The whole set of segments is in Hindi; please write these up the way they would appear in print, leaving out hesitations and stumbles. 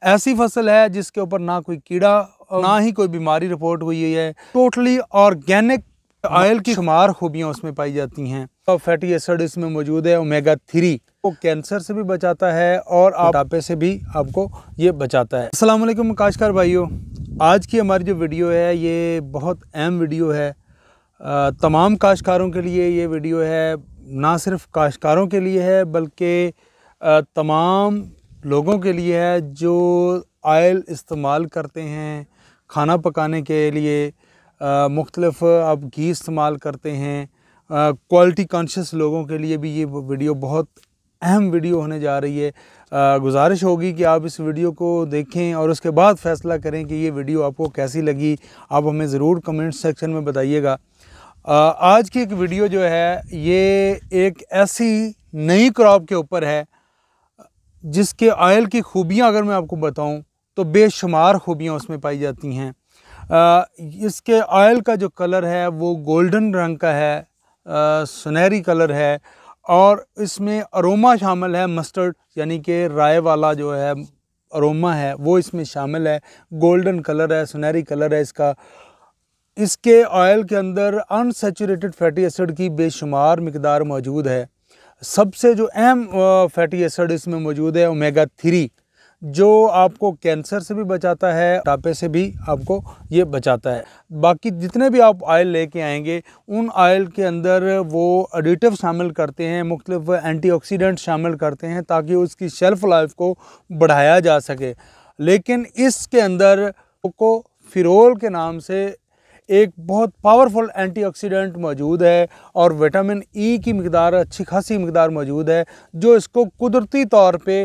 ऐसी फसल है जिसके ऊपर ना कोई कीड़ा ना ही कोई बीमारी रिपोर्ट हुई है। टोटली ऑर्गेनिक ऑयल की शुमार खूबियाँ उसमें पाई जाती हैं। फैटी एसिड इसमें मौजूद है, ओमेगा 3, वो कैंसर से भी बचाता है और मोटापे से भी आपको ये बचाता है। अस्सलाम वालेकुम काश्तकार भाइयों, आज की हमारी जो वीडियो है ये बहुत अहम वीडियो है। तमाम काश्तकारों के लिए ये वीडियो है, ना सिर्फ काश्तकारों के लिए है बल्कि तमाम लोगों के लिए है जो ऑयल इस्तेमाल करते हैं खाना पकाने के लिए। मुख्तलिफ आप घी इस्तेमाल करते हैं। क्वालिटी कॉन्शियस लोगों के लिए भी ये वीडियो बहुत अहम वीडियो होने जा रही है। गुजारिश होगी कि आप इस वीडियो को देखें और उसके बाद फ़ैसला करें कि ये वीडियो आपको कैसी लगी। आप हमें ज़रूर कमेंट सेक्शन में बताइएगा। आज की एक वीडियो जो है ये एक ऐसी नई क्रॉप के ऊपर है जिसके ऑयल की खूबियाँ अगर मैं आपको बताऊं तो बेशुमार खूबियाँ उसमें पाई जाती हैं। इसके ऑयल का जो कलर है वो गोल्डन रंग का है, सुनहरी कलर है और इसमें अरोमा शामिल है। मस्टर्ड यानी कि राय वाला जो है अरोमा है वो इसमें शामिल है। गोल्डन कलर है, सुनहरी कलर है इसका। इसके ऑयल के अंदर अनसैचुरेटेड फैटी एसिड की बेशुमार मिकदार मौजूद है। सबसे जो अहम फैटी एसिड इसमें मौजूद है ओमेगा 3, जो आपको कैंसर से भी बचाता है, मोटापे से भी आपको ये बचाता है। बाकी जितने भी आप ऑयल लेके आएंगे उन ऑयल के अंदर वो एडिटिव शामिल करते हैं, मुख्तलिफ एंटीऑक्सीडेंट शामिल करते हैं ताकि उसकी शेल्फ़ लाइफ को बढ़ाया जा सके। लेकिन इसके अंदर को फिरोल के नाम से एक बहुत पावरफुल एंटीऑक्सीडेंट मौजूद है और विटामिन ई की मिकदार अच्छी खासी मिकदार मौजूद है जो इसको कुदरती तौर पे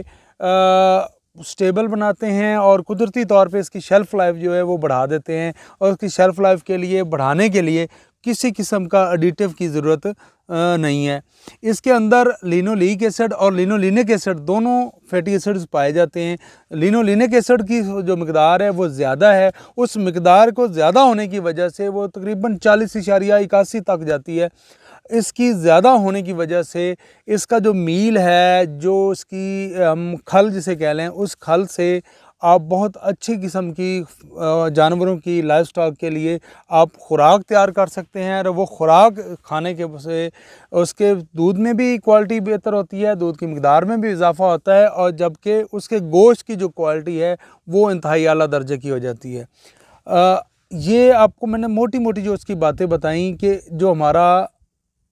स्टेबल बनाते हैं और कुदरती तौर पे इसकी शेल्फ़ लाइफ जो है वो बढ़ा देते हैं। और उसकी शेल्फ़ लाइफ के लिए बढ़ाने के लिए किसी किस्म का एडिटिव की ज़रूरत नहीं है। इसके अंदर लिनोलिक एसिड और लिनोलिनिक एसिड दोनों फैटी एसिड्स पाए जाते हैं। लिनोलिनिक एसिड की जो मिकदार है वो ज़्यादा है। उस मिकदार को ज़्यादा होने की वजह से वो तकरीबन 40.81 तक जाती है। इसकी ज़्यादा होने की वजह से इसका जो मील है, जो इसकी हम खल जिसे कह लें, उस खल से आप बहुत अच्छी किस्म की जानवरों की लाइफ स्टॉक के लिए आप खुराक तैयार कर सकते हैं। और वो खुराक खाने के से उसके दूध में भी क्वालिटी बेहतर होती है, दूध की मिकदार में भी इजाफा होता है और जबकि उसके गोश्त की जो क्वालिटी है वो इंतहाई आला दर्जे की हो जाती है। ये आपको मैंने मोटी मोटी जो उसकी बातें बताई कि जो हमारा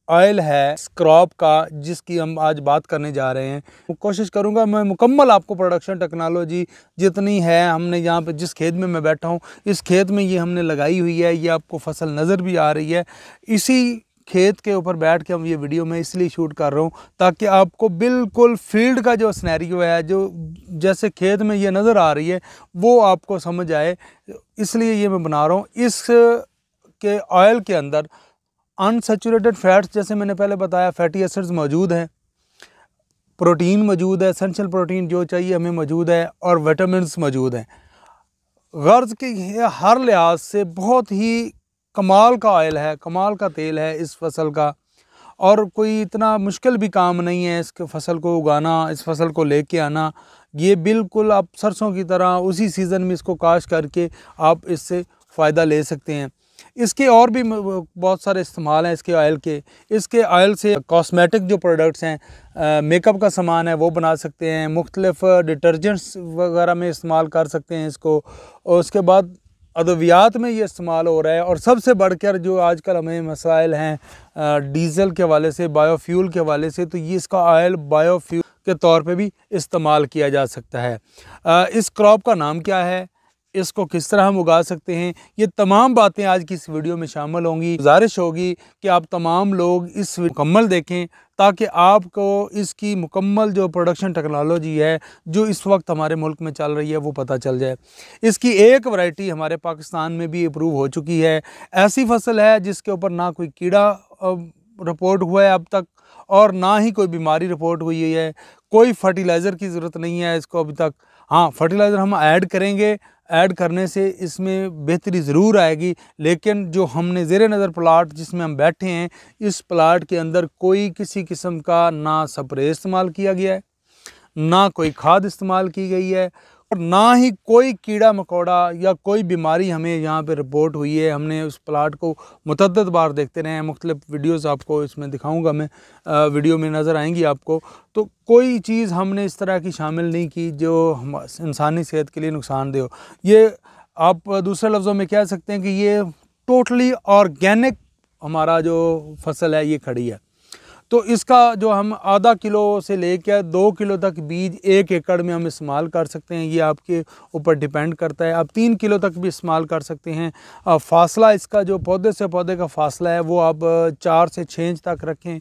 ऑयल है क्रॉप का जिसकी हम आज बात करने जा रहे हैं, कोशिश करूंगा मैं मुकम्मल आपको प्रोडक्शन टेक्नोलॉजी जितनी है, हमने यहाँ पे जिस खेत में मैं बैठा हूँ इस खेत में ये हमने लगाई हुई है, ये आपको फसल नज़र भी आ रही है। इसी खेत के ऊपर बैठ के हम ये वीडियो मैं इसलिए शूट कर रहा हूँ ताकि आपको बिल्कुल फील्ड का जो सिनेरियो है, जो जैसे खेत में ये नज़र आ रही है वो आपको समझ आए, इसलिए ये मैं बना रहा हूँ। इस के ऑयल के अंदर अनसैचुरेटेड फैट्स, जैसे मैंने पहले बताया, फैटी एसिड्स मौजूद हैं, प्रोटीन मौजूद है, एसेंशियल प्रोटीन जो चाहिए हमें मौजूद है और विटामिन्स मौजूद हैं। गर्ज के हर लिहाज से बहुत ही कमाल का ऑयल है, कमाल का तेल है इस फसल का। और कोई इतना मुश्किल भी काम नहीं है इस फसल को उगाना, इस फसल को लेके आना। ये बिल्कुल आप सरसों की तरह उसी सीज़न में इसको काश करके आप इससे फ़ायदा ले सकते हैं। इसके और भी बहुत सारे इस्तेमाल हैं इसके ऑयल के। इसके ऑयल से कॉस्मेटिक जो प्रोडक्ट्स हैं, मेकअप का सामान है वो बना सकते हैं, मुख्तलिफ डिटर्जेंट्स वगैरह में इस्तेमाल कर सकते हैं इसको। और उसके बाद अद्वियात में ये इस्तेमाल हो रहा है। और सबसे बढ़कर जो आजकल हमें मसाइल हैं डीज़ल के हवाले से, बायोफ्यूल के हवाले से, तो ये इसका ऑयल बायोफ्यूल के तौर पे भी इस्तेमाल किया जा सकता है। इस क्रॉप का नाम क्या है, इसको किस तरह हम उगा सकते हैं, ये तमाम बातें आज की इस वीडियो में शामिल होंगी। गुजारिश होगी कि आप तमाम लोग इस मुकम्मल देखें ताकि आपको इसकी मुकम्मल जो प्रोडक्शन टेक्नोलॉजी है जो इस वक्त हमारे मुल्क में चल रही है वो पता चल जाए। इसकी एक वैरायटी हमारे पाकिस्तान में भी अप्रूव हो चुकी है। ऐसी फसल है जिसके ऊपर ना कोई कीड़ा रिपोर्ट हुआ है अब तक और ना ही कोई बीमारी रिपोर्ट हुई है। कोई फर्टिलाइज़र की ज़रूरत नहीं है इसको अभी तक। हाँ, फर्टिलाइज़र हम ऐड करेंगे, ऐड करने से इसमें बेहतरी ज़रूर आएगी। लेकिन जो हमने ज़ेरे नज़र प्लाट जिसमें हम बैठे हैं, इस प्लाट के अंदर कोई किसी किस्म का ना स्प्रे इस्तेमाल किया गया है, ना कोई खाद इस्तेमाल की गई है, और ना ही कोई कीड़ा मकोड़ा या कोई बीमारी हमें यहाँ पे रिपोर्ट हुई है। हमने उस प्लाट को मुतअद्दिद बार देखते रहे हैं, मुख्तलिफ वीडियोज़ आपको इसमें दिखाऊंगा मैं, वीडियो में नज़र आएंगी आपको। तो कोई चीज़ हमने इस तरह की शामिल नहीं की जो इंसानी सेहत के लिए नुकसानदेह हो। ये आप दूसरे लफ्ज़ों में कह सकते हैं कि ये टोटली ऑर्गेनिक हमारा जो फसल है ये खड़ी है। तो इसका जो हम आधा किलो से लेकर 2 किलो तक बीज 1 एकड़ में हम इस्तेमाल कर सकते हैं, ये आपके ऊपर डिपेंड करता है। आप 3 किलो तक भी इस्तेमाल कर सकते हैं। फासला इसका जो पौधे से पौधे का फासला है वो आप 4 से 6 इंच तक रखें।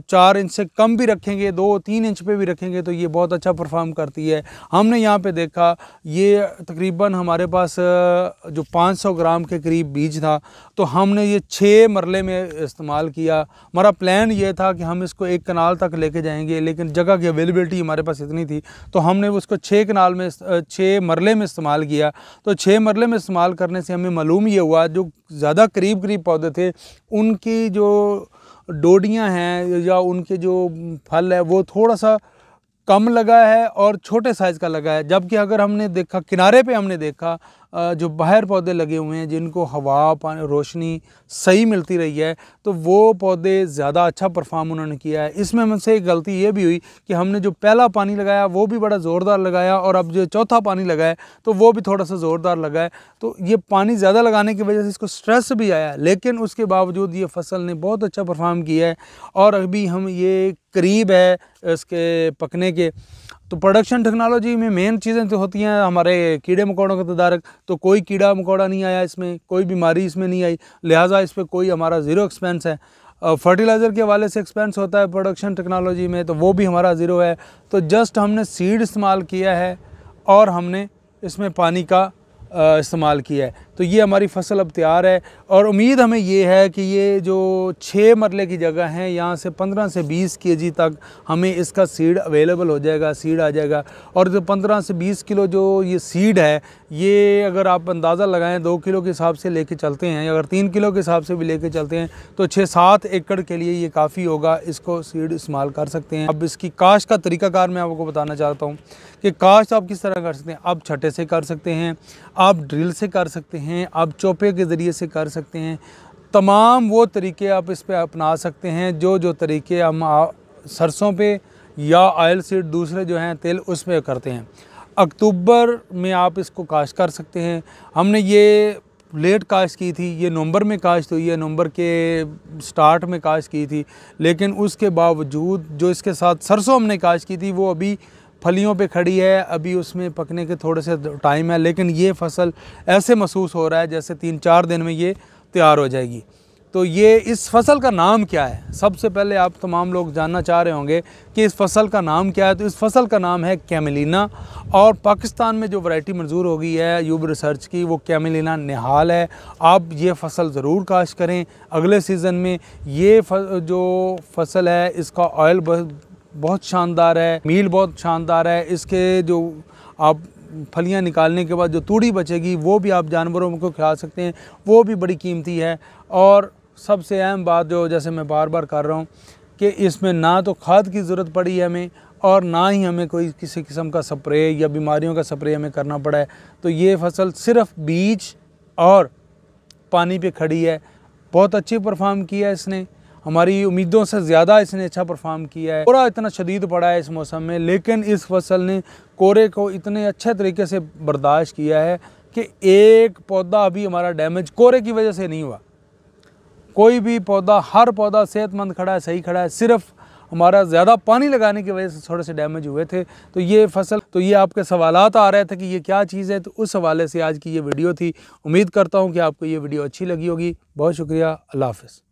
4 इंच से कम भी रखेंगे, 2-3 इंच पे भी रखेंगे तो ये बहुत अच्छा परफॉर्म करती है। हमने यहाँ पे देखा ये तकरीबन हमारे पास जो 500 ग्राम के करीब बीज था, तो हमने ये 6 मरले में इस्तेमाल किया। हमारा प्लान ये था कि हम इसको 1 कनाल तक लेके जाएंगे, लेकिन जगह की अवेलेबिलिटी हमारे पास इतनी थी तो हमने उसको 6 मरले में इस्तेमाल किया। तो 6 मरले में इस्तेमाल करने से हमें मालूम ये हुआ जो ज़्यादा करीब पौधे थे उनकी जो डोडियाँ हैं या उनके जो फल है वो थोड़ा सा कम लगा है और छोटे साइज़ का लगा है। जबकि अगर हमने देखा किनारे पे हमने देखा जो बाहर पौधे लगे हुए हैं जिनको हवा पानी रोशनी सही मिलती रही है तो वो पौधे ज़्यादा अच्छा परफॉर्म उन्होंने किया है। इसमें हमसे एक गलती ये भी हुई कि हमने जो पहला पानी लगाया वो भी बड़ा ज़ोरदार लगाया और अब जो चौथा पानी लगाया तो वो भी थोड़ा सा ज़ोरदार लगा है। तो ये पानी ज़्यादा लगाने की वजह से इसको स्ट्रेस भी आया, लेकिन उसके बावजूद ये फसल ने बहुत अच्छा परफॉर्म किया है और अभी हम ये करीब है इसके पकने के। तो प्रोडक्शन टेक्नोलॉजी में मेन चीज़ें तो होती हैं हमारे कीड़े मकोड़ों का तदारक। तो कोई कीड़ा मकोड़ा नहीं आया इसमें, कोई बीमारी इसमें नहीं आई, लिहाजा इस पर कोई हमारा ज़ीरो एक्सपेंस है। फर्टिलाइज़र के हवाले से एक्सपेंस होता है प्रोडक्शन टेक्नोलॉजी में, तो वो भी हमारा ज़ीरो है। तो जस्ट हमने सीड इस्तेमाल किया है और हमने इसमें पानी का इस्तेमाल किया है। तो ये हमारी फसल अब तैयार है और उम्मीद हमें ये है कि ये जो 6 मरले की जगह है यहाँ से 15 से 20 केजी तक हमें इसका सीड अवेलेबल हो जाएगा, सीड आ जाएगा। और जो 15 से 20 किलो जो ये सीड है ये अगर आप अंदाज़ा लगाएं 2 किलो के हिसाब से लेके चलते हैं, अगर 3 किलो के हिसाब से भी लेके चलते हैं तो 6-7 एकड़ के लिए ये काफ़ी होगा, इसको सीड इस्तेमाल कर सकते हैं। अब इसकी काश्त का तरीक़ाकार मैं आपको बताना चाहता हूँ कि काश्त आप किस तरह कर सकते हैं। आप छटे से कर सकते हैं, आप ड्रिल से कर सकते हैं, आप चोपे के ज़रिए से कर सकते हैं। तमाम वो तरीके आप इस पे अपना सकते हैं जो तरीके हम सरसों पे या ऑयल सीड दूसरे जो हैं तेल उसमें करते हैं। अक्टूबर में आप इसको काश्त कर सकते हैं। हमने ये लेट काश्त की थी, ये नवंबर में काश्त हुई है, नवंबर के स्टार्ट में काश्त की थी, लेकिन उसके बावजूद जो इसके साथ सरसों हमने काश्त की थी वो अभी फलियों पे खड़ी है, अभी उसमें पकने के थोड़े से टाइम है। लेकिन ये फसल ऐसे महसूस हो रहा है जैसे 3-4 दिन में ये तैयार हो जाएगी। तो ये इस फसल का नाम क्या है, सबसे पहले आप तमाम लोग जानना चाह रहे होंगे कि इस फसल का नाम क्या है। तो इस फसल का नाम है कैमेलिना और पाकिस्तान में जो वैरायटी मंजूर हो गई है यूब रिसर्च की वो कैमेलिना निहाल है। आप ये फसल ज़रूर काश्त करें अगले सीज़न में। ये जो फसल है इसका ऑयल बहुत शानदार है, मील बहुत शानदार है। इसके जो आप फलियां निकालने के बाद जो तूड़ी बचेगी वो भी आप जानवरों को खिला सकते हैं, वो भी बड़ी कीमती है। और सबसे अहम बात जो जैसे मैं बार बार कर रहा हूँ कि इसमें ना तो खाद की ज़रूरत पड़ी है हमें और ना ही हमें कोई किसी किस्म का स्प्रे या बीमारियों का स्प्रे हमें करना पड़ा है। तो ये फसल सिर्फ बीज और पानी पे खड़ी है, बहुत अच्छी परफॉर्म किया है इसने, हमारी उम्मीदों से ज़्यादा इसने अच्छा परफॉर्म किया है। कोहरा इतना शदीद पड़ा है इस मौसम में, लेकिन इस फसल ने कोहरे को इतने अच्छे तरीके से बर्दाश्त किया है कि एक पौधा अभी हमारा डैमेज कोहरे की वजह से नहीं हुआ। कोई भी पौधा, हर पौधा सेहतमंद खड़ा है, सही खड़ा है, सिर्फ हमारा ज़्यादा पानी लगाने की वजह से थोड़े से डैमेज हुए थे। तो ये फसल, तो ये आपके सवालात आ रहे थे कि ये क्या चीज़ है, तो उस हवाले से आज की ये वीडियो थी। उम्मीद करता हूँ कि आपको ये वीडियो अच्छी लगी होगी। बहुत शुक्रिया, अल्लाह हाफ़िज़।